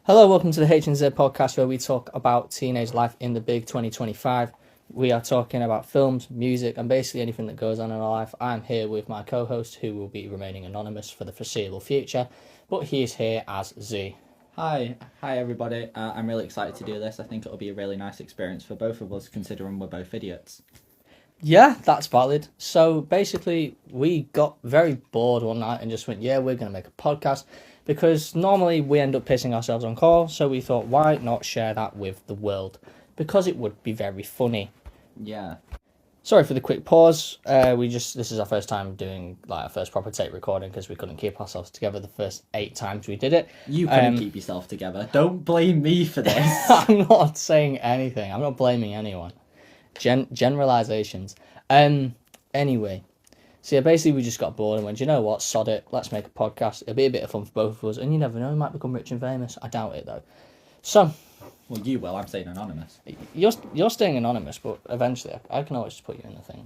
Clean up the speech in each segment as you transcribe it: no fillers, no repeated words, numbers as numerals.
Hello, welcome to the H&Z podcast where we talk about teenage life in the big 2025. We are talking about films, music, and basically anything that goes on in our life. I'm here with my co-host, who will be remaining anonymous for the foreseeable future, but he is here as Z. Hi everybody. I'm really excited to do this. I think it'll be a really nice experience for both of us, considering we're both idiots. Yeah, that's valid. So basically, we got very bored one night and just went, yeah, we're going to make a podcast. Because normally we end up pissing ourselves on call, so we thought, why not share that with the world? Because it would be very funny. Yeah. Sorry for the quick pause. This is our first time doing our first proper tape recording because we couldn't keep ourselves together the first 8 times we did it. You couldn't keep yourself together. Don't blame me for this. I'm not saying anything. I'm not blaming anyone. Generalizations. Anyway. So yeah, basically we just got bored and went, you know what, sod it, let's make a podcast. It'll be a bit of fun for both of us, and you never know, we might become rich and famous. I doubt it though. So, well, you will. I'm saying anonymous. You're staying anonymous, but eventually I can always just put you in the thing.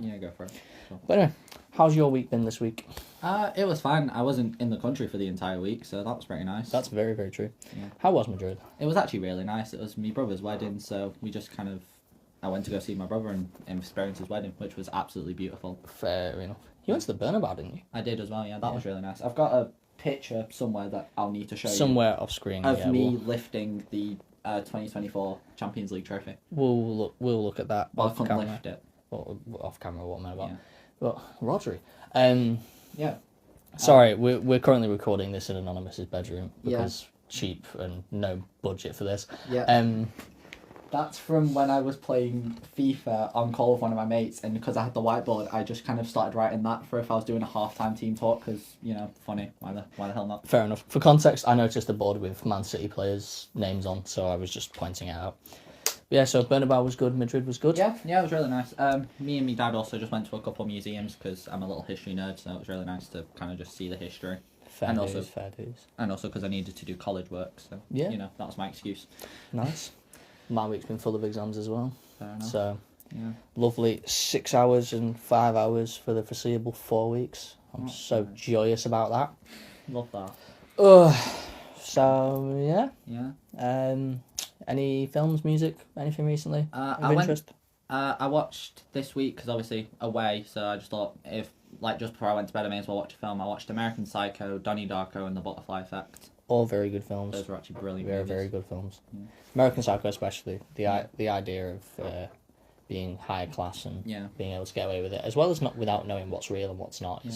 Yeah, go for it. Sure. But anyway, how's your week been this week? It was fine. I wasn't in the country for the entire week, so that was pretty nice. That's very, very true. Yeah. How was Madrid? It was actually really nice. It was my brother's wedding, so we just I went to go see my brother and experience his wedding, which was absolutely beautiful. Fair enough. You went to the Bernabeu, didn't you? I did as well, yeah. That was really nice. I've got a picture somewhere that I'll need to show somewhere off screen of me lifting the 2024 Champions League trophy. We'll look at that Well, off I couldn't camera. lift it. Or off camera, what am I about? Yeah. But Rodri. Yeah. Sorry, we're currently recording this in Anonymous's bedroom Yeah. because cheap and no budget for this. Yeah. That's from when I was playing FIFA on call with one of my mates, and because I had the whiteboard, I just kind of started writing that for if I was doing a half-time team talk, because, funny, why the hell not? Fair enough. For context, I noticed the board with Man City players' names on, so I was just pointing it out. But yeah, so Bernabeu was good, Madrid was good. Yeah, it was really nice. Me and my dad also just went to a couple of museums, because I'm a little history nerd, so it was really nice to kind of just see the history. Fair And dues, also- fair dues. And also because I needed to do college work, so, Yeah. that was my excuse. Nice. My week's been full of exams as well. Fair enough. So, Yeah. lovely 6 hours and 5 hours for the foreseeable 4 weeks. I'm so joyous about that. Love that. So, yeah. Yeah. Any films, music, anything recently of I interest? I watched this week, because obviously away, so I just thought just before I went to bed I may as well watch a film. I watched American Psycho, Donnie Darko and The Butterfly Effect. All very good films. Those were actually brilliant Very, movies. very good films. Yeah. American Psycho especially. The idea of being higher class and being able to get away with it, as well as not without knowing what's real and what's not.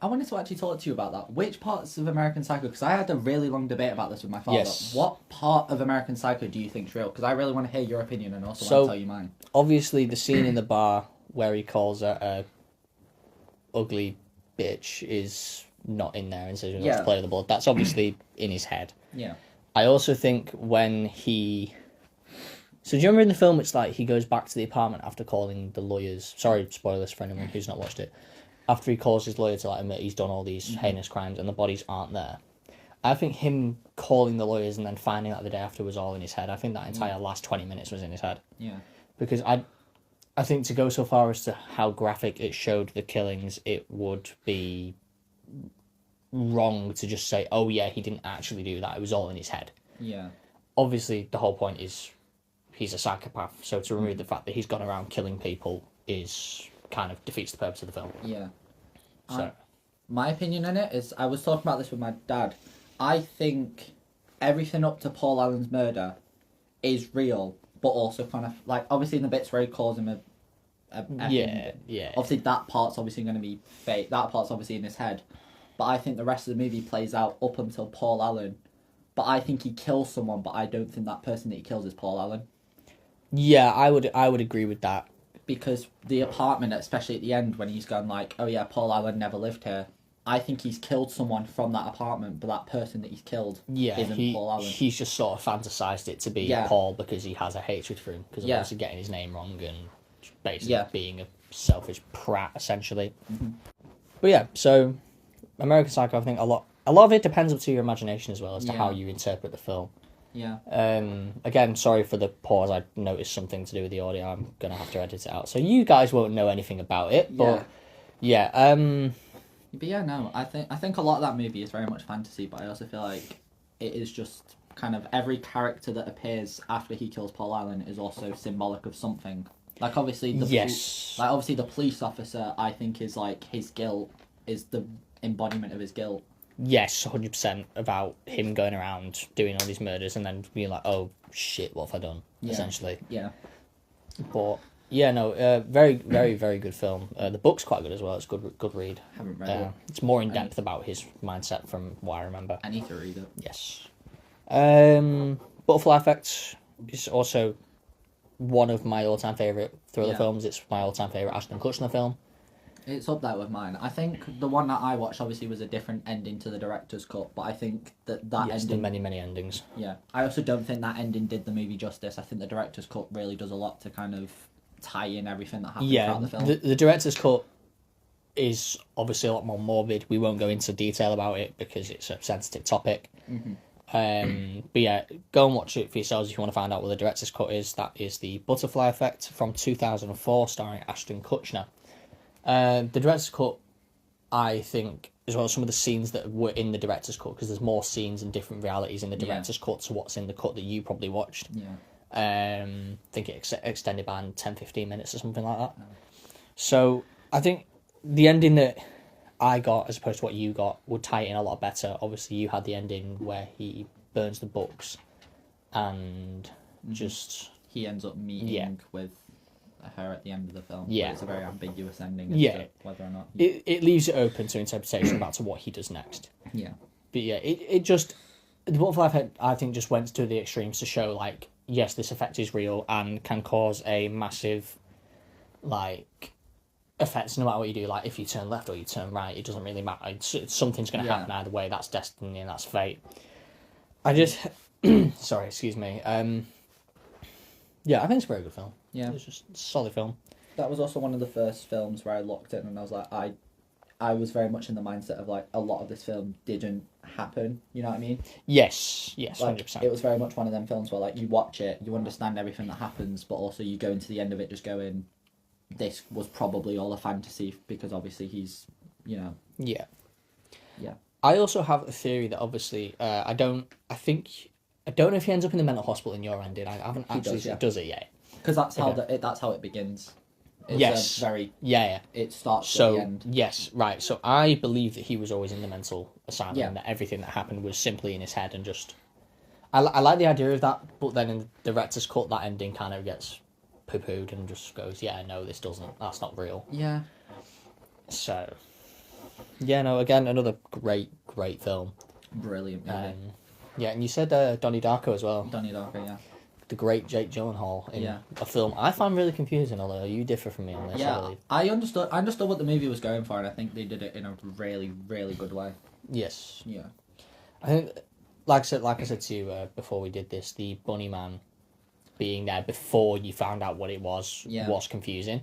I wanted to actually talk to you about that. Which parts of American Psycho, because I had a really long debate about this with my father. Yes. What part of American Psycho do you think's real? Because I really want to hear your opinion and also want to tell you mine. Obviously, the scene in the bar where he calls her a ugly bitch is not in there and says he wants to play with the blood. That's obviously in his head. Yeah. I also think when he... So do you remember in the film it's like he goes back to the apartment after calling the lawyers... Sorry, spoilers for anyone who's not watched it. After he calls his lawyer to admit he's done all these heinous crimes and the bodies aren't there. I think him calling the lawyers and then finding out the day after was all in his head. I think that entire last 20 minutes was in his head. Yeah. Because I think to go so far as to how graphic it showed the killings, it would be wrong to just say, oh yeah, he didn't actually do that, it was all in his head. Yeah. Obviously, the whole point is he's a psychopath, so to remove the fact that he's gone around killing people is kind of defeats the purpose of the film. Yeah. So, my opinion on it is, I was talking about this with my dad. I think everything up to Paul Allen's murder is real, but also kind of, obviously in the bits where he calls him a yeah. Obviously that part's obviously going to be fake. That part's obviously in his head. But I think the rest of the movie plays out up until Paul Allen. But I think he kills someone, but I don't think that person that he kills is Paul Allen. Yeah, I would agree with that. Because the apartment, especially at the end, when he's gone oh yeah, Paul Allen never lived here, I think he's killed someone from that apartment, but that person that he's killed isn't Paul Allen. He's just sort of fantasized it to be Paul because he has a hatred for him, because of obviously getting his name wrong and basically being a selfish prat, essentially. Mm-hmm. But yeah, so American Psycho, I think a lot of it depends up to your imagination as well as to how you interpret the film. Yeah. Again, sorry for the pause. I noticed something to do with the audio. I'm gonna have to edit it out, so you guys won't know anything about it. But yeah. But yeah, no, I think a lot of that movie is very much fantasy, but I also feel like it is just kind of every character that appears after he kills Paul Allen is also symbolic of something. Like obviously obviously the police officer, I think, is like his guilt is the embodiment of his guilt. Yes, 100% about him going around doing all these murders and then being like, oh shit, what have I done? Yeah. Essentially. Yeah. But yeah, no, very, very, very good film. The book's quite good as well. It's good read. Haven't read it. It's more in depth about his mindset from what I remember. I need to read it. Yes. Butterfly Effect is also one of my all-time favourite thriller films. It's my all-time favourite Ashton Kutcher film. It's up there with mine. I think the one that I watched obviously was a different ending to the director's cut, but I think that Yes, ending... the many endings. Yeah. I also don't think that ending did the movie justice. I think the director's cut really does a lot to kind of tie in everything that happens throughout the film. The director's cut is obviously a lot more morbid. We won't go into detail about it because it's a sensitive topic. Mm-hmm. But yeah, go and watch it for yourselves if you want to find out what the director's cut is. That is The Butterfly Effect from 2004, starring Ashton Kutcher. The director's cut, I think, as well as some of the scenes that were in the director's cut, because there's more scenes and different realities in the director's cut to what's in the cut that you probably watched. Yeah. I think it extended by 10-15 minutes or something like that. So I think the ending that I got as opposed to what you got would tie it in a lot better. Obviously you had the ending where he burns the books and just... He ends up meeting with her at the end of the film. Yeah. But it's a very ambiguous ending as to whether or not... It leaves it open to interpretation about to what he does next. Yeah. But yeah, it just... The Butterfly Effect, I think, just went to the extremes to show, like, yes, this effect is real and can cause a massive, like, effect no matter what you do. Like, if you turn left or you turn right, it doesn't really matter. Something's going to happen either way. That's destiny and that's fate. I just... Sorry, excuse me. Yeah, I think it's a very good film. Yeah. It's just a solid film. That was also one of the first films where I looked in and I was like, I was very much in the mindset of, like, a lot of this film didn't happen. You know what I mean? Yes, Like, 100%. it was very much one of them films where, like, you watch it, you understand everything that happens, but also you go into the end of it just going, this was probably all a fantasy, because obviously he's, you know... Yeah. Yeah. I also have a theory that obviously, I don't know if he ends up in the mental hospital in your ending. I haven't actually... Does it yet? Because that's how that's how it begins. It's yes. It starts so, at the end. Yes, right. So I believe that he was always in the mental asylum and that everything that happened was simply in his head and just... I like the idea of that, but then in the director's cut, that ending kind of gets poo-pooed and just goes, yeah, no, this doesn't. That's not real. Yeah. So... Yeah, no, again, another great film. Brilliant movie. Yeah, and you said Donnie Darko as well. Donnie Darko, yeah. The great Jake Gyllenhaal in a film I find really confusing, although you differ from me on this, I believe. I understood what the movie was going for, and I think they did it in a really, really good way. Yes. Yeah. I think, like I said to you before we did this, the Bunny Man being there before you found out what it was confusing.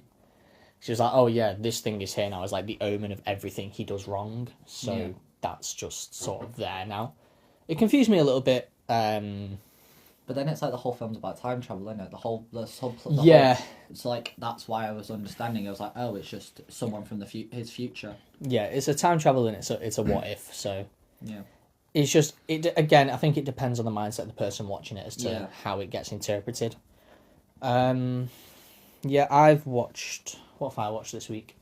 She was like, oh yeah, this thing is here now. It's like the omen of everything he does wrong. So that's just sort of there now. It confused me a little bit. But then it's like the whole film's about time travel, isn't it? The whole it's like, that's why I was understanding. I was like, oh, it's just someone from his future. Yeah, it's a time travel and it's a what if. So yeah, it's just again. I think it depends on the mindset of the person watching it as to how it gets interpreted. Yeah, I've watched. What have I watched this week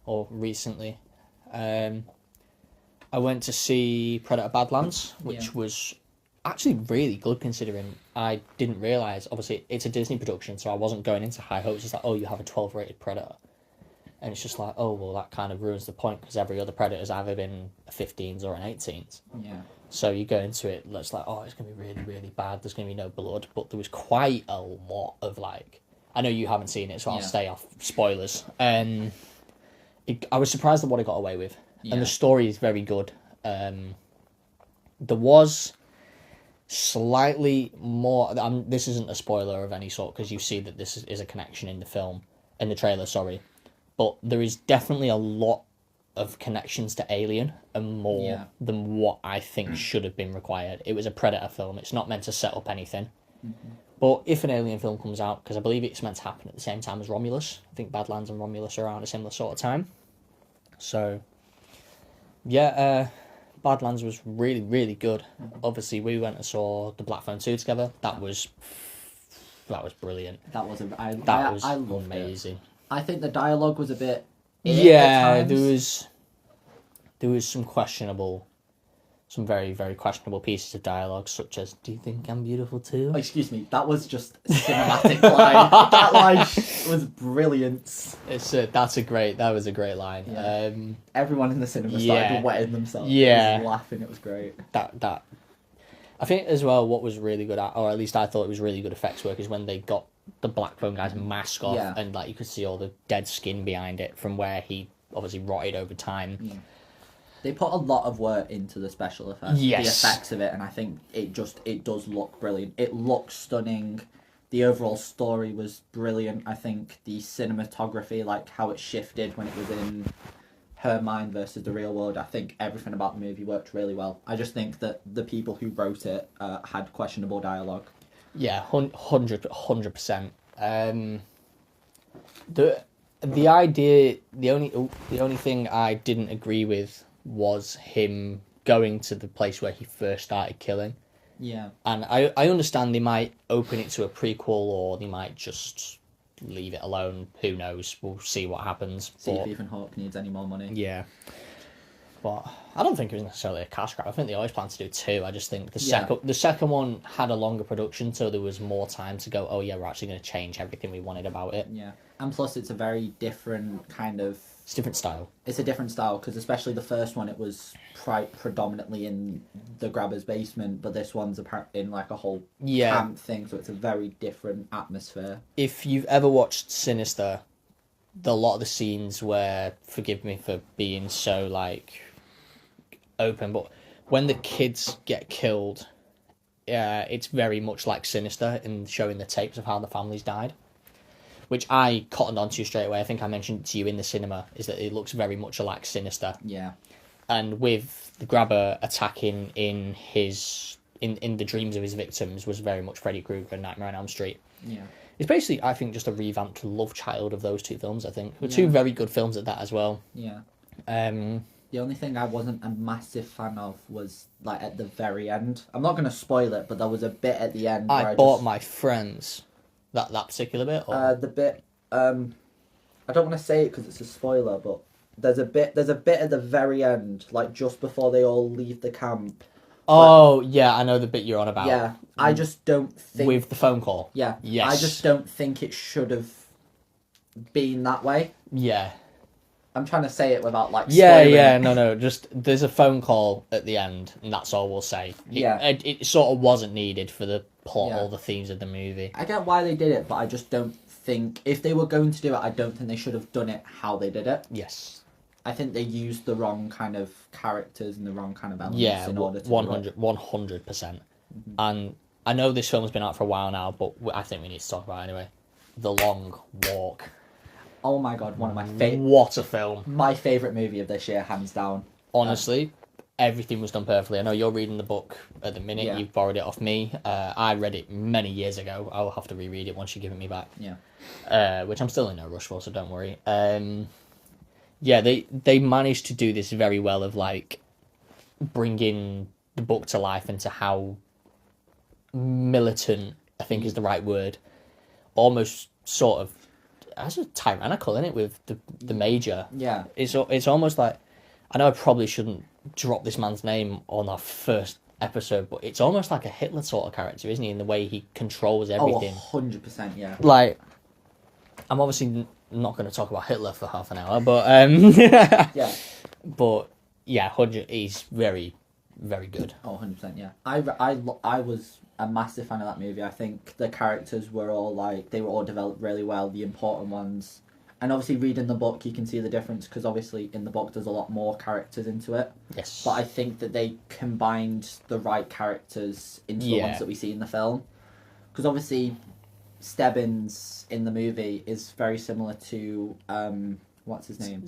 or recently? I went to see Predator Badlands, which was actually really good considering I didn't realise. Obviously, it's a Disney production, so I wasn't going into high hopes. It's like, oh, you have a 12 rated Predator. And it's just like, oh, well, that kind of ruins the point because every other Predator's either been a 15s or an 18s. Yeah. So you go into it, it's like, oh, it's going to be really, really bad. There's going to be no blood. But there was quite a lot of, like... I know you haven't seen it, so I'll stay off spoilers. I was surprised at what it got away with. Yeah. And the story is very good. There was slightly more... this isn't a spoiler of any sort, because you see that this is a connection in the trailer, sorry. But there is definitely a lot of connections to Alien, and more than what I think should have been required. It was a Predator film. It's not meant to set up anything. Mm-hmm. But if an Alien film comes out, because I believe it's meant to happen at the same time as Romulus, I think Badlands and Romulus are around a similar sort of time. So, yeah, Badlands was really, really good. Obviously, we went and saw the Black Phone 2 together. That was brilliant. That was I loved amazing. it. I think the dialogue was a bit. Yeah, there was some very, very questionable pieces of dialogue, such as, "Do you think I'm beautiful too?" Oh, excuse me, that was just cinematic line. That line was brilliant. That was a great line. Yeah. Everyone in the cinema started wetting themselves. Yeah. It was laughing, it was great. That I think as well what was really good or at least I thought it was really good effects work is when they got the Black Phone guy's mask off and like you could see all the dead skin behind it from where he obviously rotted over time. Yeah. They put a lot of work into the special effects, the effects of it, and I think it does look brilliant. It looks stunning. The overall story was brilliant. I think the cinematography, like how it shifted when it was in her mind versus the real world, I think everything about the movie worked really well. I just think that the people who wrote it had questionable dialogue. Yeah, 100%. The idea, the only thing I didn't agree with was him going to the place where he first started killing. Yeah. And I understand they might open it to a prequel or they might just leave it alone. Who knows? We'll see what happens. See if Ethan Hawke needs any more money. Yeah. But I don't think it was necessarily a cash grab. I think they always planned to do two. I just think the second one had a longer production, so there was more time to go, oh yeah, we're actually going to change everything we wanted about it. Yeah. And plus it's a very different kind of... It's a different style. It's a different style, because especially the first one, it was predominantly in the grabber's basement, but this one's in like a whole camp thing, so it's a very different atmosphere. If you've ever watched Sinister, a lot of the scenes where, forgive me for being so like open, but when the kids get killed, it's very much like Sinister in showing the tapes of how the families died, which I cottoned onto straight away. I think I mentioned to you in the cinema, is that it looks very much like Sinister. Yeah. And with the grabber attacking in the dreams of his victims was very much Freddy Krueger and Nightmare on Elm Street. Yeah. It's basically, I think, just a revamped love child of those two films, I think. Two very good films at that as well. Yeah. The only thing I wasn't a massive fan of was, like, at the very end. I'm not going to spoil it, but there was a bit at the end where I bought my friends that particular bit? Or? The bit... I don't want to say it because it's a spoiler, but there's a bit at the very end, like, just before they all leave the camp. Oh, yeah, I know the bit you're on about. Yeah, I just don't think... With the phone call? Yeah. Yes. I just don't think it should have been that way. Yeah. I'm trying to say it without, like, spoiling. Yeah, no, just, there's a phone call at the end, and that's all we'll say. It sort of wasn't needed for the plot or the themes of the movie. I get why they did it, but I just don't think... If they were going to do it, I don't think they should have done it how they did it. Yes. I think they used the wrong kind of characters and the wrong kind of elements in order to 100%. And I know this film's been out for a while now, but I think we need to talk about it anyway. The Long Walk. Oh my god, one of my favourite... What a film. My favourite movie of this year, hands down. Honestly, everything was done perfectly. I know you're reading the book at the minute. Yeah. You've borrowed it off me. I read it many years ago. I'll have to reread it once you give it me back. Yeah. Which I'm still in no rush for, so don't worry. Yeah, they managed to do this very well of, like, bringing the book to life into how militant, I think is the right word, almost sort of, as a tyrannical, isn't it, with the Major? Yeah. It's almost like, I know I probably shouldn't drop this man's name on our first episode, but it's almost like a Hitler sort of character, isn't he, in the way he controls everything. Oh, 100%, yeah. Like, I'm obviously not going to talk about Hitler for half an hour, but yeah. But yeah, he's very, very good. Oh, 100%, yeah. I was a massive fan of that movie. I think the characters were all they were all developed really well, the important ones. And obviously reading the book, you can see the difference, because obviously in the book there's a lot more characters into it. Yes. But I think that they combined the right characters into the ones that we see in the film. Because obviously Stebbins in the movie is very similar to what's his name?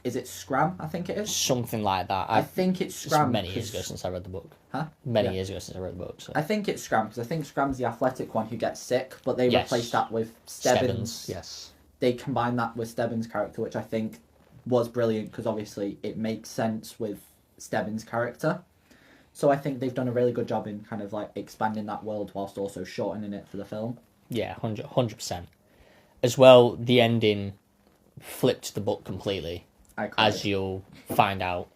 Is it Scram? I think it is something like that. I think it's Scram. It's many years ago since I read the book. Huh? Many years ago since I read the book. So. I think it's Scram, because I think Scram's the athletic one who gets sick, but they replaced that with Stebbins. Yes. They combined that with Stebbins' character, which I think was brilliant, because obviously it makes sense with Stebbins' character. So I think they've done a really good job in kind of like expanding that world whilst also shortening it for the film. Yeah, 100%. As well, the ending flipped the book completely, I cried. as you'll find out.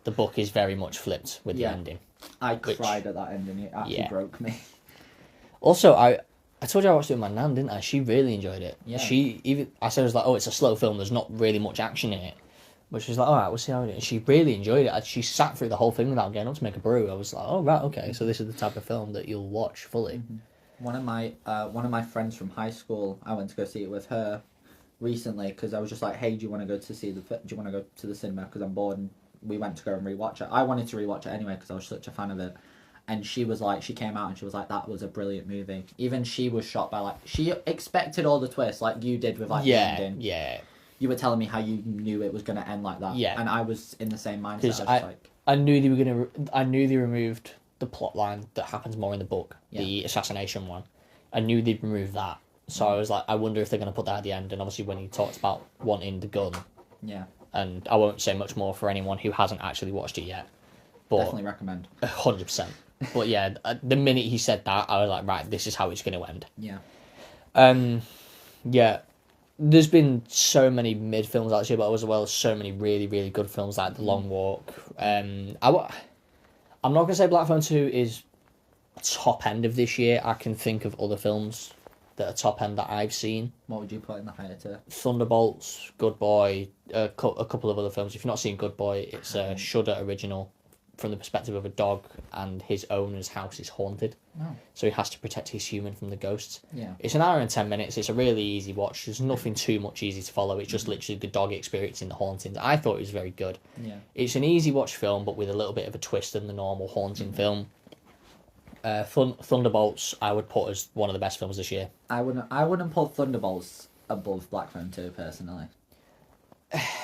The book is very much flipped with the Yeah. ending. I cried at that ending. It actually Yeah. broke me. Also, I told you I watched it with my nan, didn't I? She really enjoyed it. Yeah. I said, I was like, oh, it's a slow film. There's not really much action in it. But she was like, all right, we'll see how it is. And she really enjoyed it. She sat through the whole thing without getting up to make a brew. I was like, oh, right, okay. So this is the type of film that you'll watch fully. One of my friends from high school, I went to go see it with her recently because I was just like, hey, do you want to go to the cinema? Because I'm bored. And we went to go and rewatch it. I wanted to rewatch it anyway because I was such a fan of it. And she was like, she came out and she was like, that was a brilliant movie. Even she was shocked by, like, she expected all the twists, like you did with, like, the ending. Yeah. You were telling me how you knew it was going to end like that. Yeah. And I was in the same mindset. I 'Cause was just like, I knew they were gonna. I knew they removed the plot line that happens more in the book, Yeah. the assassination one. I knew they'd remove that, so I was like, I wonder if they're gonna put that at the end. And obviously, when he talks about wanting the gun, yeah, and I won't say much more for anyone who hasn't actually watched it yet, but definitely recommend. 100%. But yeah, the minute he said that, I was like, right, this is how it's gonna end. Yeah. Yeah. There's been so many mid films actually, but as well as so many really, really good films like The Long Walk. I'm not gonna say Black Phone 2 is top end of this year. I can think of other films that are top end that I've seen. What would you put in the higher tier? Thunderbolts, Good Boy, a couple of other films. If you've not seen Good Boy, it's a Shudder original from the perspective of a dog, and his owner's house is haunted. Oh. So he has to protect his human from the ghosts. Yeah. It's an hour and 10 minutes. It's a really easy watch. There's nothing too much easy to follow. It's just literally the dog experiencing the hauntings. I thought it was very good. Yeah. It's an easy watch film, but with a little bit of a twist than the normal haunting film. Thunderbolts, I would put as one of the best films this year. I wouldn't put Thunderbolts above Black Phone 2 personally.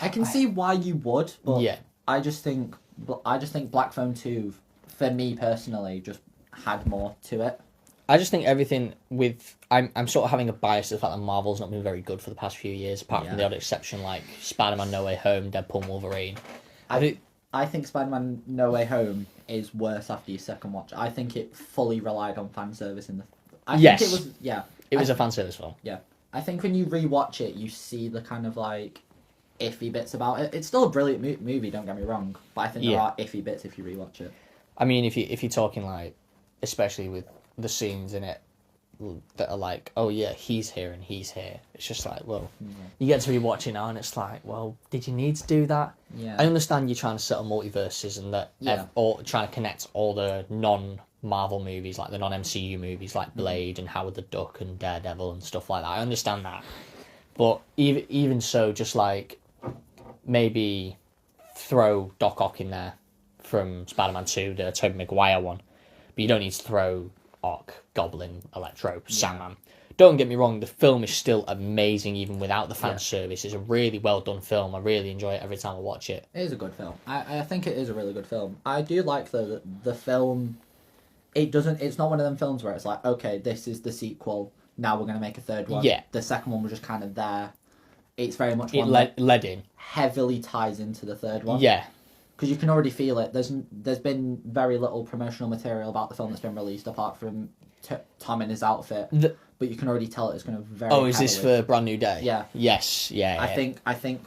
I can see why you would, but Yeah. I just think Black Phone 2 for me personally just had more to it. I just think everything with... I'm sort of having a bias to the fact that Marvel's not been very good for the past few years, apart from the Yeah. odd exception like Spider-Man No Way Home, Deadpool and Wolverine. I think Spider-Man No Way Home is worse after your second watch. I think it fully relied on fan service in the... Yes. think it was... Yeah. It was a fan service film. Yeah. I think when you rewatch it, you see the kind of, like, iffy bits about it. It's still a brilliant movie, don't get me wrong, but I think there Yeah. are iffy bits if you rewatch it. I mean, if you're talking like, especially with the scenes in it that are like, oh yeah, he's here and he's here. It's just like, well, you get to rewatch it now, and it's like, well, did you need to do that? Yeah. I understand you're trying to set up multiverses and that, Yeah. or trying to connect all the non-Marvel movies, like the non-MCU movies, like Blade and Howard the Duck and Daredevil and stuff like that. I understand that, but even so, just like maybe throw Doc Ock in there from Spider-Man 2, the Tobey Maguire one, but you don't need to throw Ock, Goblin, Electro, Sandman. Don't get me wrong, the film is still amazing even without the fan service. It's a really well done film. I really enjoy it every time I watch it. It is a good film. I think it is a really good film. I do like the film. It's not one of them films where it's like, okay, this is the sequel, now we're going to make a third one. Yeah. The second one was just kind of there. It's very much It one that led in. heavily ties into the third one. Yeah. Because you can already feel it. There's been very little promotional material about the film that's been released apart from Tom in his outfit. But you can already tell it's going to very. Oh, is this heavily- for Brand New Day? Yeah. Yes. Yeah. I think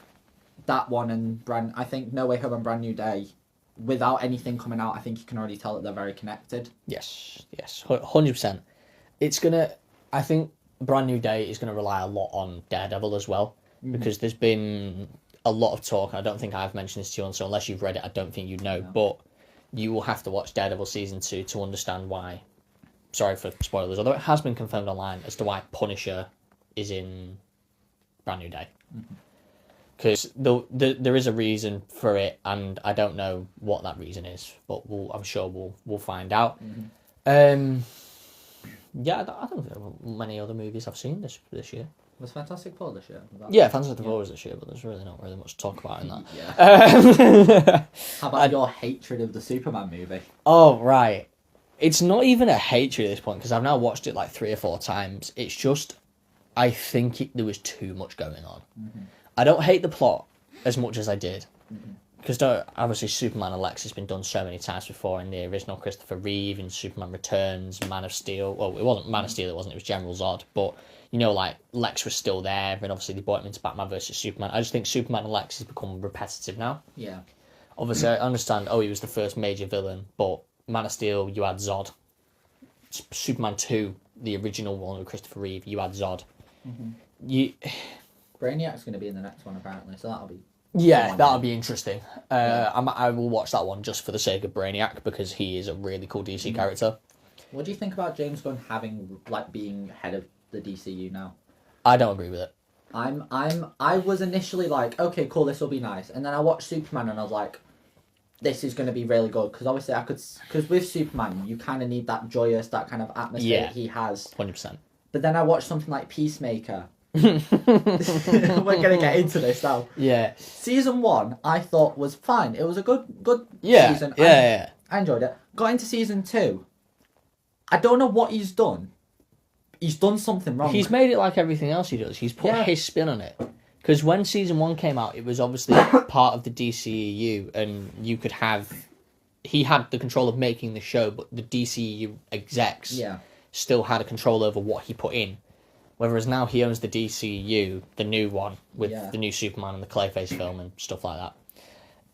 that one and I think No Way Home and Brand New Day, without anything coming out, I think you can already tell that they're very connected. Yes. 100%. It's gonna. I think Brand New Day is gonna rely a lot on Daredevil as well, because there's been a lot of talk. I don't think I've mentioned this to you, so unless you've read it, I don't think you know. No. But you will have to watch Daredevil season 2 to understand why. Sorry for spoilers, although it has been confirmed online as to why Punisher is in Brand New Day. Because there is a reason for it, and I don't know what that reason is, but I'm sure we'll find out. Yeah, I don't think there are many other movies I've seen this year. Was Fantastic Four this year? Yeah, Fantastic Four was this year, but there's really not really much to talk about in that. Yeah. How about your hatred of the Superman movie? Oh, right. It's not even a hatred at this point, because I've now watched it like 3 or 4 times. It's just, I think there was too much going on. I don't hate the plot as much as I did, because obviously Superman and Lex has been done so many times before in the original Christopher Reeve, in Superman Returns, Man of Steel. Well, it wasn't Man of Steel, it was General Zod. But, you know, like, Lex was still there, and obviously they brought him into Batman versus Superman. I just think Superman and Lex has become repetitive now. Yeah. Obviously, I understand, he was the first major villain, but Man of Steel, you had Zod. Superman 2, the original one with Christopher Reeve, you had Zod. You... Brainiac's going to be in the next one, apparently, so that'll be... Yeah, that'll be interesting. I will watch that one just for the sake of Brainiac, because he is a really cool DC character. What do you think about James Gunn being head of the DCU now? I don't agree with it. I was initially like, okay, cool, this will be nice, and then I watched Superman and I was like, this is going to be really good, because obviously because with Superman you kind of need that joyous, that kind of atmosphere he has. 100%. But then I watched something like Peacemaker. We're gonna get into this now. Yeah. Season 1 I thought was fine. It was a good season. Yeah. I enjoyed it. Got into season 2. I don't know what he's done. He's done something wrong. He's made it like everything else he does. He's put his spin on it. Because when season 1 came out, it was obviously part of the DCEU, and you could have... He had the control of making the show, but the DCEU execs still had a control over what he put in. Whereas now he owns the DCEU, the new one, with the new Superman and the Clayface film and stuff like that.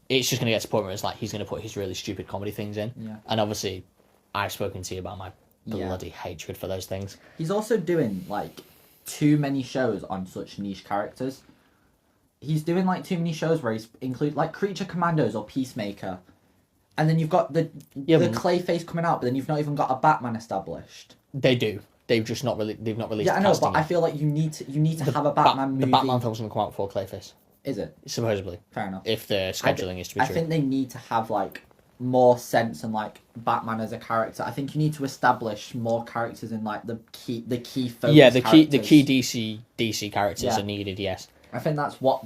It's just going to get to the point where it's like he's going to put his really stupid comedy things in. Yeah. And obviously, I've spoken to you about my bloody hatred for those things. He's also doing, like, too many shows on such niche characters. He's doing, like, too many shows where he's include like, Creature Commandos or Peacemaker. And then you've got the Clayface coming out, but then you've not even got a Batman established. They do. They've just not really. They've not released. Yeah, I know, but I feel like you need to have a Batman movie. The Batman film's going to come out before Clayface. Is it? Supposedly. Fair enough. If the scheduling is to be true. I think they need to have, like, more sense and, like, Batman as a character. I think you need to establish more characters in, like, the key focus. Yeah, the key DC characters are needed. Yes. I think that's what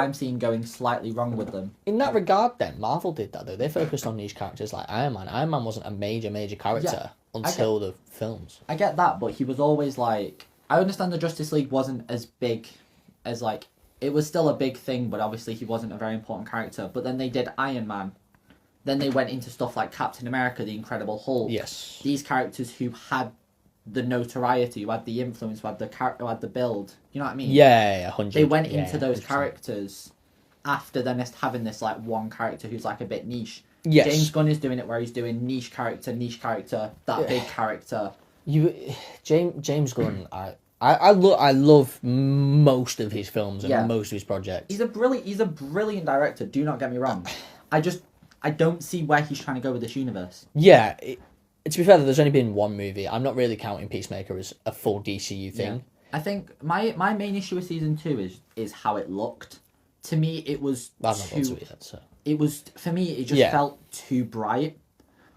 I'm seeing going slightly wrong with them. In that regard, then Marvel did that though. They focused on niche characters like Iron Man. Iron Man wasn't a major character until the films. I get that, but he was always like. I understand the Justice League wasn't as big as like it was still a big thing, but obviously he wasn't a very important character. But then they did Iron Man. Then they went into stuff like Captain America, the Incredible Hulk. Yes. These characters who had the notoriety, who had the influence, who had the build. You know what I mean? Yeah, 100. They went into those 100%. Characters after then just having this like one character who's like a bit niche. Yes. James Gunn is doing it where he's doing niche character, that big character. James Gunn, I love most of his films and most of his projects. He's a brilliant director. Do not get me wrong. I don't see where he's trying to go with this universe. Yeah. To be fair, there's only been one movie. I'm not really counting Peacemaker as a full DCU thing. Yeah. I think my main issue with season 2 is how it looked. To me, it was I've not got to it yet, so. It was, for me, it just felt too bright.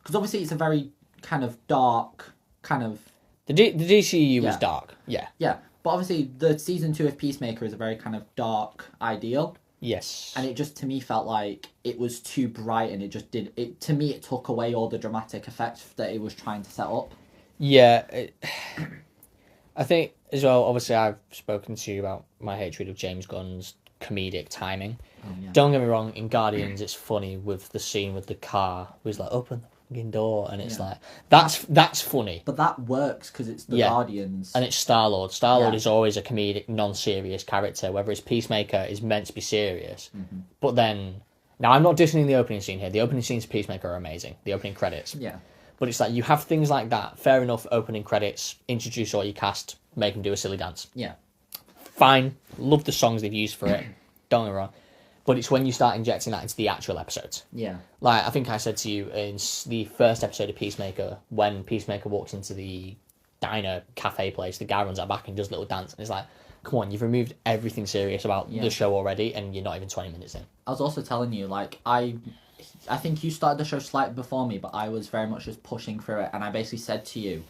Because obviously it's a very kind of dark, kind of... The DCU was dark, yeah. Yeah, but obviously the season 2 of Peacemaker is a very kind of dark ideal. Yes. And it just, to me, felt like it was too bright and it just did... To me, it took away all the dramatic effects that it was trying to set up. Yeah. I think, as well, obviously I've spoken to you about my hatred of James Gunn's comedic timing. Don't get me wrong, in Guardians it's funny with the scene with the car where he's like, open the fucking door, and it's like, that's funny. But that works because it's the Guardians. And it's Star-Lord. Star-Lord is always a comedic, non-serious character, whether it's Peacemaker is meant to be serious. Mm-hmm. But then, now I'm not dissing the opening scene here. The opening scenes of Peacemaker are amazing. The opening credits. Yeah. But it's like, you have things like that, fair enough, opening credits, introduce all your cast, make them do a silly dance. Yeah. Fine, love the songs they've used for it, don't get me wrong. But it's when you start injecting that into the actual episodes. Yeah. Like, I think I said to you in the first episode of Peacemaker, when Peacemaker walks into the diner, cafe place, the guy runs out back and does a little dance, and it's like, come on, you've removed everything serious about the show already, and you're not even 20 minutes in. I was also telling you, like, I think you started the show slightly before me, but I was very much just pushing through it, and I basically said to you,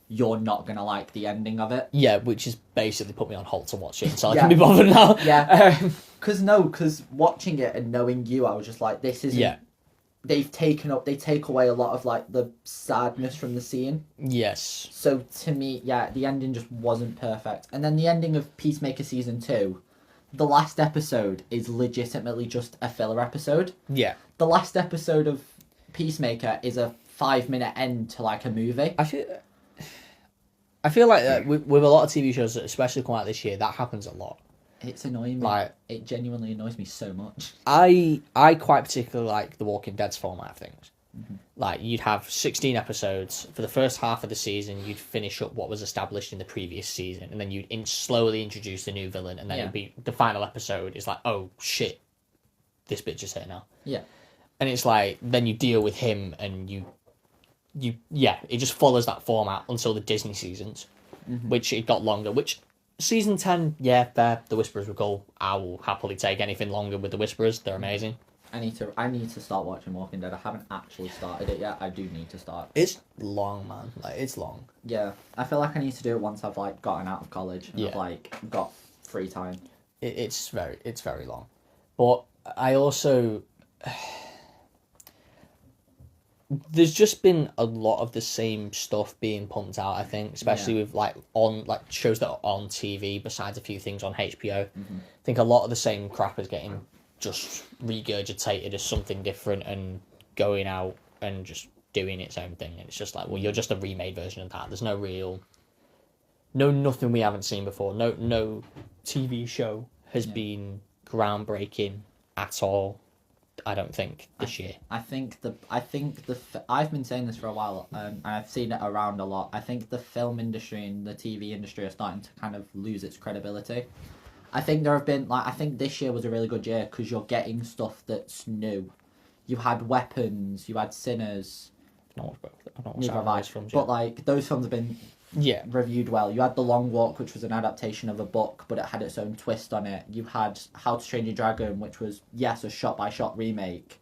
you're not going to like the ending of it. Yeah, which is basically put me on hold to watch it, so I can be bothered now. Yeah. Because watching it and knowing you, I was just like, this isn't... Yeah. They take away a lot of, like, the sadness from the scene. Yes. So, to me, the ending just wasn't perfect. And then the ending of Peacemaker Season 2, the last episode is legitimately just a filler episode. Yeah. The last episode of Peacemaker is a 5-minute end to like a movie. I feel like with a lot of TV shows that especially come out this year, that happens a lot. It's annoying me. Like, it genuinely annoys me so much. I quite particularly like the Walking Dead's format of things. Mm-hmm. Like, you'd have 16 episodes. For the first half of the season, you'd finish up what was established in the previous season, and then you'd slowly introduce the new villain, and then it'd be the final episode is like, oh shit, this bitch is here now. Yeah. And it's like, then you deal with him, and it just follows that format until the Disney seasons, which it got longer, which season 10, yeah, fair, the Whisperers were cool. I will happily take anything longer with the Whisperers, they're amazing. I need to start watching Walking Dead. I haven't actually started it yet. I do need to start. It's long, man. Like, it's long. Yeah. I feel like I need to do it once I've like gotten out of college and I've like got free time. It's very long. But I also there's just been a lot of the same stuff being pumped out, I think, especially with like shows that are on TV besides a few things on HBO. I think a lot of the same crap is getting just regurgitated as something different and going out and just doing its own thing. And it's just like, well, you're just a remade version of that. There's nothing we haven't seen before. No TV show has been groundbreaking at all, I don't think, this year. I've been saying this for a while, and I've seen it around a lot. I think the film industry and the TV industry are starting to kind of lose its credibility. I think I think this year was a really good year because you're getting stuff that's new. You had Weapons, you had Sinners. But like those films have been reviewed well. You had The Long Walk, which was an adaptation of a book, but it had its own twist on it. You had How to Train Your Dragon, which was a shot-by-shot remake,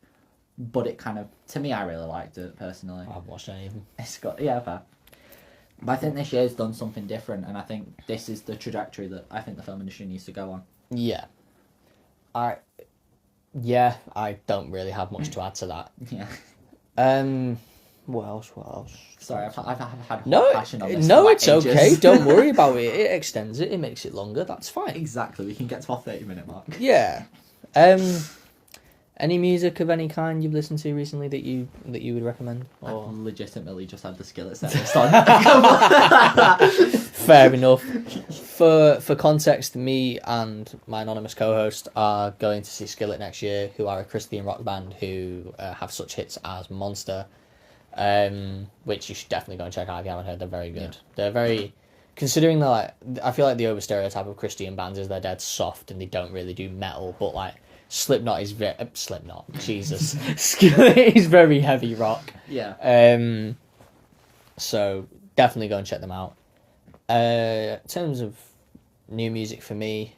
but it kind of, to me, I really liked it personally. I haven't watched any of them. It's got fair. But I think this year's done something different, and I think this is the trajectory that I think the film industry needs to go on. Yeah. I don't really have much to add to that. Yeah. What else? Sorry, I've had passion on this. No, for it's ages. okay. Don't worry about it. It extends it. It makes it longer. That's fine. Exactly. We can get to our 30-minute mark. Yeah. Any music of any kind you've listened to recently that you would recommend? Or... I've legitimately just had the Skillet set list on. Fair enough. For context, me and my anonymous co-host are going to see Skillet next year, who are a Christian rock band who have such hits as Monster, which you should definitely go and check out if you haven't heard. They're very good. Yeah. They're very... Considering that, like, I feel like the over-stereotype of Christian bands is they're dead soft and they don't really do metal, but, like, Slipknot is very... Slipknot, Jesus. Skillet is very heavy rock. Yeah. So, definitely go and check them out. In terms of new music for me...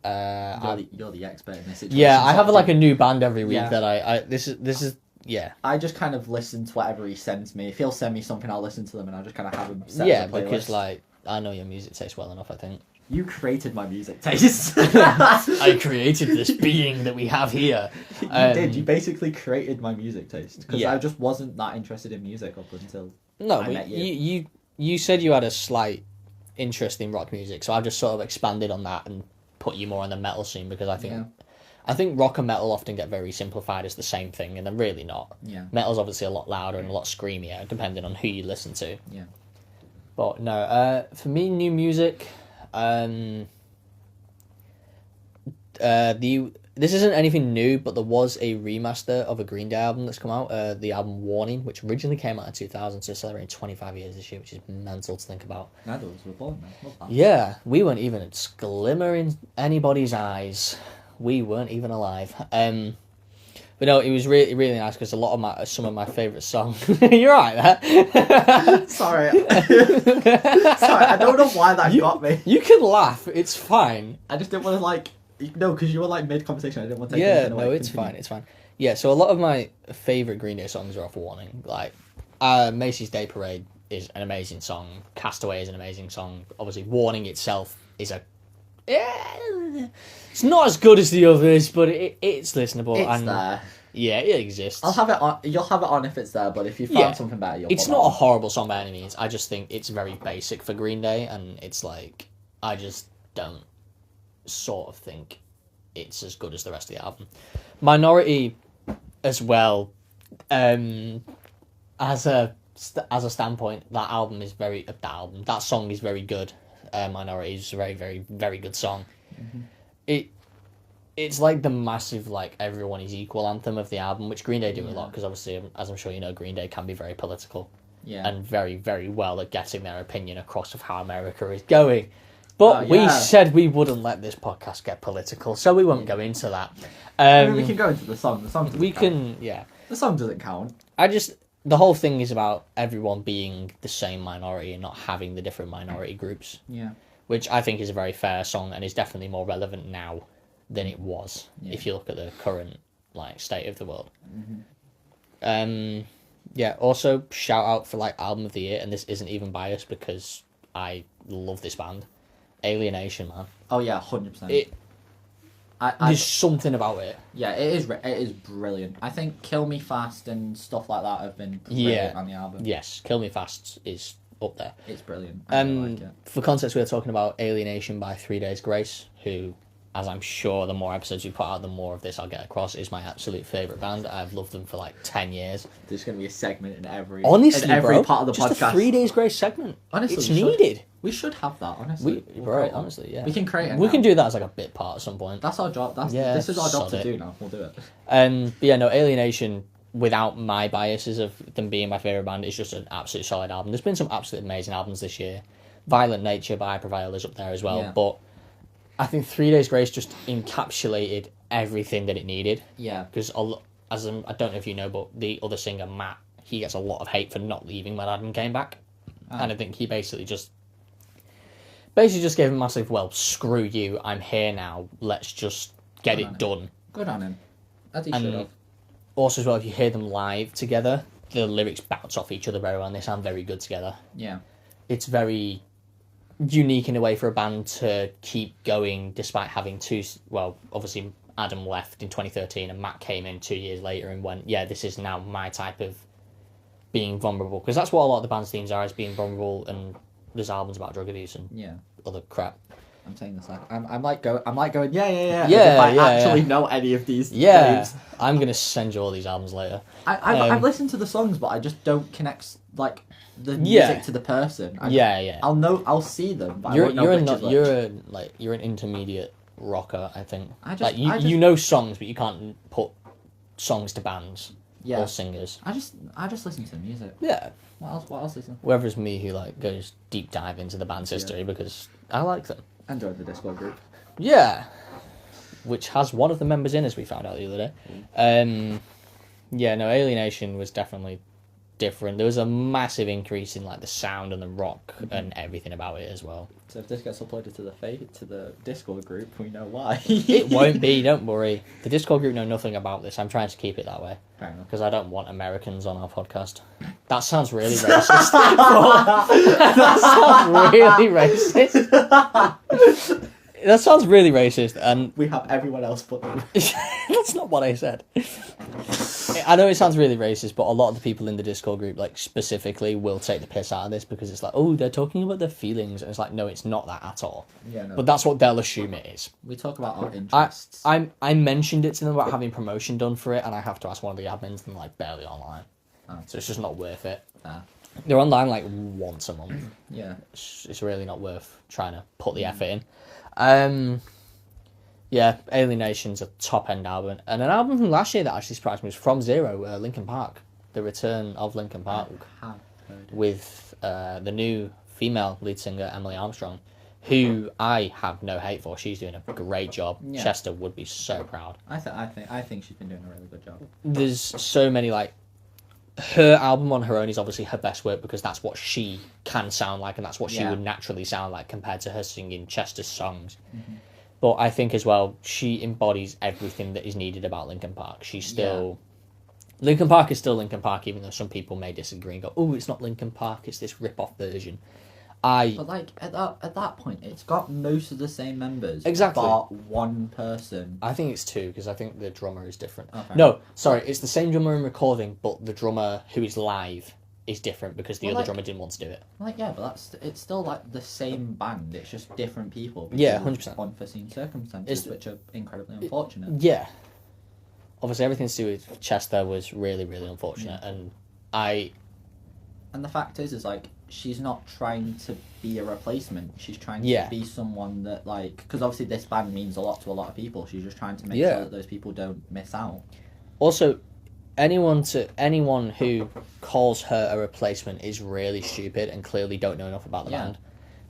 You're the expert in this situation. Yeah, I have, like, a new band every week that I... This is... Yeah. I just kind of listen to whatever he sends me. If he'll send me something, I'll listen to them, and I just kind of have them set as a playlist. Because, like, I know your music taste well enough, I think. You created my music taste. I created this being that we have here. You did. You basically created my music taste. Because I just wasn't that interested in music up until I met you. You said you had a slight interest in rock music, so I've just sort of expanded on that and put you more on the metal scene, because I think rock and metal often get very simplified as the same thing, and they're really not. Yeah. Metal's obviously a lot louder and a lot screamier, depending on who you listen to. Yeah. But no, for me, new music, this isn't anything new, but there was a remaster of a Green Day album that's come out, the album Warning, which originally came out in 2000, so celebrating 25 years this year, which is mental to think about. Neither of us were born then. Yeah, we weren't even a glimmer in anybody's eyes. We weren't even alive. But no, it was really, really nice because some of my favourite songs. You're right there. Sorry. Sorry, I don't know why that got me. You can laugh. It's fine. I just didn't want to no, because you were mid conversation. I didn't want to take anything away. No, it's fine. It's fine. Yeah, so a lot of my favourite Green Day songs are off Warning. Like, Macy's Day Parade is an amazing song. Castaway is an amazing song. Obviously, Warning itself is it's not as good as the others, but it's listenable. It's there. Yeah, it exists. I'll have it on. You'll have it on if it's there, but if you found something better, it's not a horrible song by any means. I just think it's very basic for Green Day, and it's like, I just don't sort of think it's as good as the rest of the album. Minority, as well, as a standpoint, that song is very good. Minority is a very, very, very good song. It's like the massive, like, everyone is equal anthem of the album, which Green Day do a lot, because obviously, as I'm sure you know, Green Day can be very political. Yeah. And very, very well at getting their opinion across of how America is going. But we said we wouldn't let this podcast get political, so we won't go into that. I mean, we can go into the song. The song doesn't count. Yeah. The song doesn't count. The whole thing is about everyone being the same minority and not having the different minority groups. Yeah. Which I think is a very fair song and is definitely more relevant now than it was, if you look at the current, like, state of the world. Yeah, also, shout out for, like, Album of the Year, and this isn't even biased because I love this band. Alienation, man. Oh, yeah, 100%. There's something about it. Yeah, it is brilliant. I think Kill Me Fast and stuff like that have been brilliant on the album. Yes, Kill Me Fast is up there. It's brilliant. I really like it. For context, we are talking about Alienation by 3 Days Grace, who, as I'm sure the more episodes we put out, the more of this I'll get across, is my absolute favourite band. I've loved them for like 10 years. There's going to be a segment in every bro, part of the just podcast. a 3 Days Grace segment. Honestly, it's needed. We should have that, honestly. Honestly, yeah. We can create it We now. can do that as like a bit part at some point. That's our job. This is our job to do now. We'll do it. But yeah, no, Alienation, without my biases of them being my favourite band, is just an absolute solid album. There's been some absolutely amazing albums this year. Violent Nature by Hyper Viola is up there as well, Yeah. but I think 3 Days Grace just encapsulated everything that it needed. Yeah. Because I don't know if you know, but the other singer, Matt, he gets a lot of hate for not leaving when Adam came back. And I think he basically just gave a massive, well, screw you, I'm here now, let's just get it done. Good on him. As he should have. Also as well, if you hear them live together, the lyrics bounce off each other very well and they sound very good together. Yeah. It's very unique in a way for a band to keep going despite having obviously Adam left in 2013 and Matt came in 2 years later and went, yeah, this is now my type of being vulnerable, because that's what a lot of the band's themes are, is being vulnerable, and there's albums about drug abuse and other crap. I'm saying this like I'm like going yeah. Yeah, as if I yeah, actually yeah. know any of these Yeah, names. I'm gonna send you all these albums later. I've listened to the songs, but I just don't connect like the music to the person. I'll see them, but I won't know you're an intermediate rocker, I think. You know songs, but you can't put songs to bands or singers. I just listen to the music. Yeah. What else listen? Whether it's me who like goes deep dive into the band's history because I like them. I enjoyed the Discord group. Yeah. Which has one of the members in, as we found out the other day. Yeah, no, Alienation was definitely different. There was a massive increase in like the sound and the rock and everything about it as well. So if this gets uploaded to the Discord group, we know why. It won't be, don't worry. The Discord group know nothing about this. I'm trying to keep it that way. Fair enough. Because I don't want Americans on our podcast. That sounds really racist. That sounds really racist. That sounds really racist, and we have everyone else but them. That's not what I said. I know it sounds really racist, but a lot of the people in the Discord group, like, specifically, will take the piss out of this because it's like, oh, they're talking about their feelings, and it's like, no, it's not that at all. Yeah, no. But that's what they'll assume it is. We talk about our interests. I mentioned it to them about having promotion done for it, and I have to ask one of the admins, and like barely online. So it's just not worth it. They're online like once a month. Yeah. It's really not worth trying to put the effort in. Yeah, Alienation's a top-end album. And an album from last year that actually surprised me was From Zero, Linkin Park. The return of Linkin Park. With the new female lead singer, Emily Armstrong, who I have no hate for. She's doing a great job. Yeah. Chester would be so proud. I think she's been doing a really good job. There's so many, like... Her album on her own is obviously her best work because that's what she can sound like and that's what she would naturally sound like compared to her singing Chester's songs. Mm-hmm. But I think as well, she embodies everything that is needed about Linkin Park. She's still... Linkin Park is still Linkin Park, even though some people may disagree and go, oh, it's not Linkin Park, it's this rip-off version. But like at that point, it's got most of the same members. Exactly. But one person. I think it's two because I think the drummer is different. Okay. No, sorry, it's the same drummer in recording, but the drummer who is live is different because the Well, other like- drummer didn't want to do it. Like, yeah, but it's still like the same band. It's just different people. Yeah, because of 100%. Unforeseen circumstances, which are incredibly unfortunate. Yeah. Obviously, everything to do with Chester was really, really unfortunate, and And the fact is like she's not trying to be a replacement. She's trying to Yeah. be someone that like because obviously this band means a lot to a lot of people. She's just trying to make Yeah. sure that those people don't miss out. Also, anyone who calls her a replacement is really stupid and clearly don't know enough about the Yeah. band,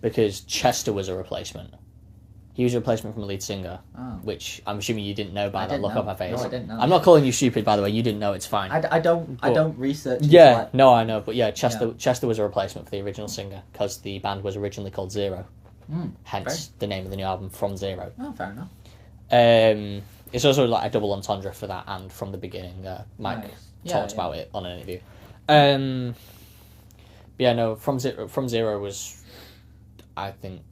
because Chester was a replacement. He was a replacement from a lead singer, Oh. which I'm assuming you didn't know by I that didn't look know. on my face. No, I didn't know. I'm not calling you stupid, by the way. You didn't know. It's fine. I don't research. into, Yeah, like- no, I know, but yeah, Chester was a replacement for the original singer because the band was originally called Zero, hence the name of the new album, From Zero. Oh, fair enough. It's also like a double entendre for that, and from the beginning, Mike Nice. Yeah, talked yeah. about it on an interview. But yeah, no, From Zero was, I think,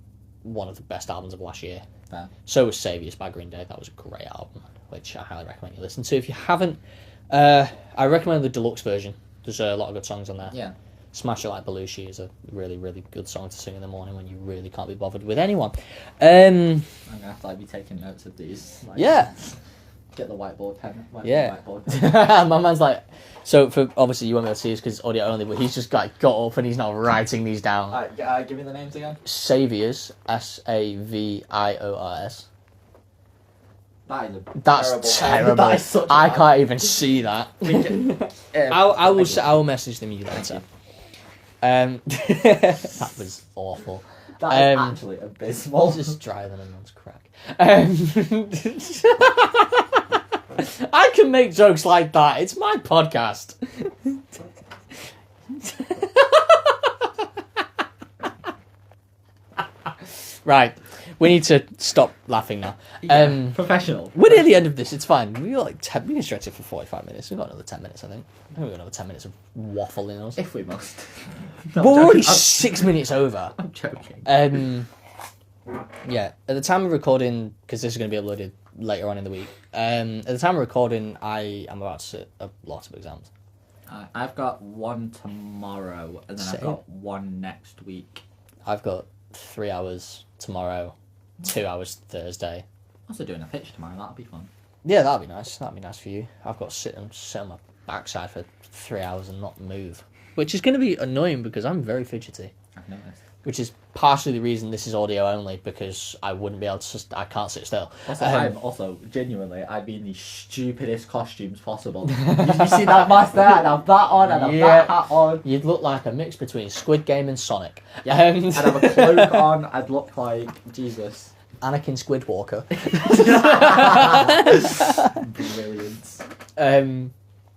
one of the best albums of last year. Fair. So was Saviours by Green Day. That was a great album, which I highly recommend you listen to. If you haven't, I recommend the deluxe version. There's a lot of good songs on there. Yeah. Smash It Like Belushi is a really, really good song to sing in the morning when you really can't be bothered with anyone. Um, I'm gonna have to like be taking notes of these. Like, yeah. Get the whiteboard pen. Yeah. Whiteboard pen. My man's like, so for obviously you won't be able to see this because it's audio only, but he's just like got up and he's now writing these down. Alright, give me the names again. Saviours, Saviors. That is a That's terrible. That is such a I bad- can't even see that. I will message them you later. That was awful. That is Um, actually abysmal. Just drier than a nun's crack. I can make jokes like that. It's my podcast. Right. We need to stop laughing now. Professional. We're near the end of this. It's fine. We can stretch it for 45 minutes. We've got another 10 minutes, I think. We've got another 10 minutes of waffling us. If we must. We're already 6 minutes over. I'm joking. Yeah, at the time of recording, because this is going to be uploaded later on in the week, at the time of recording, I am about to sit a lot of exams. I've got one tomorrow, and then I've Same. got one next week. I've got 3 hours tomorrow, 2 hours Thursday. Also doing a pitch tomorrow. That'll be fun. Yeah, that'd be nice. That'd be nice for you. I've got to sit on my backside for 3 hours and not move, which is going to be annoying because I'm very fidgety. I've noticed. Which is partially the reason this is audio only, because I wouldn't be able to. I can't sit still. Also, I'm also genuinely, I'd be in the stupidest costumes possible. you see that mask there? I'd have that on, I'd have that hat on. You'd look like a mix between Squid Game and Sonic. Yeah, I'd have a cloak on, I'd look like Jesus. Anakin Squidwalker. Brilliant.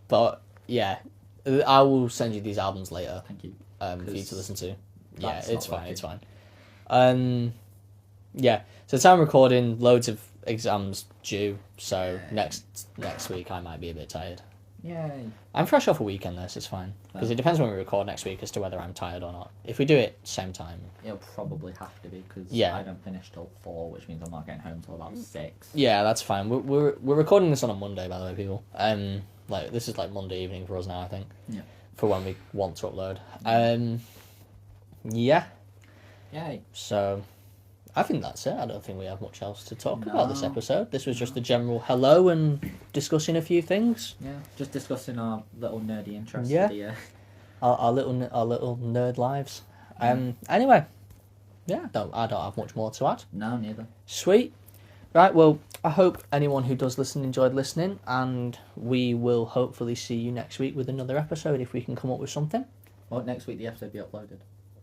But yeah, I will send you these albums later Thank you. for you to listen to. Yeah, That's it's not fine. working. It's fine. Yeah. So the time of recording, loads of exams due. So next week I might be a bit tired. Yay. I'm fresh off a weekend though, so it's fine. Because it depends when we record next week as to whether I'm tired or not. If we do it same time, It'll probably have to be because Yeah. I don't finish till 4, which means I'm not getting home till about 6. yeah, that's fine. We're recording this on a Monday, by the way, people. Like this is like Monday evening for us now, I think. Yeah. For when we want to upload. Yeah. Yay. So, I think that's it. I don't think we have much else to talk about this No. episode. This was just a general hello and discussing a few things. Yeah, just discussing our little nerdy interests Yeah. for the year. Our little nerd lives. Anyway, yeah, I don't have much more to add. No, neither. Sweet. Right, well, I hope anyone who does listen enjoyed listening, and we will hopefully see you next week with another episode if we can come up with something. Well, next week the episode be uploaded.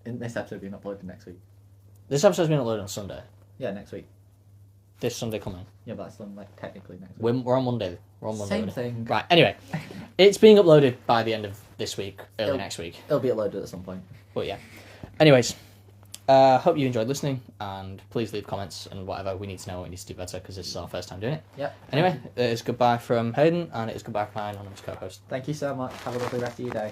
Isn't this episode being uploaded next week? This episode's been uploaded on Sunday. Yeah, next week. This Sunday coming. Yeah, but that's done, like, technically next week. We're on Monday. We're on Monday. Same already. thing. Right, anyway. It's being uploaded by the end of this week, early It'll- next week. It'll be uploaded at some point. But yeah. Anyways, hope you enjoyed listening, and please leave comments and whatever. We need to know what we need to do better because this is our first time doing it. Yep. Anyway, it's goodbye from Hayden, and it is goodbye from my anonymous co-host. Thank you so much. Have a lovely rest of your day.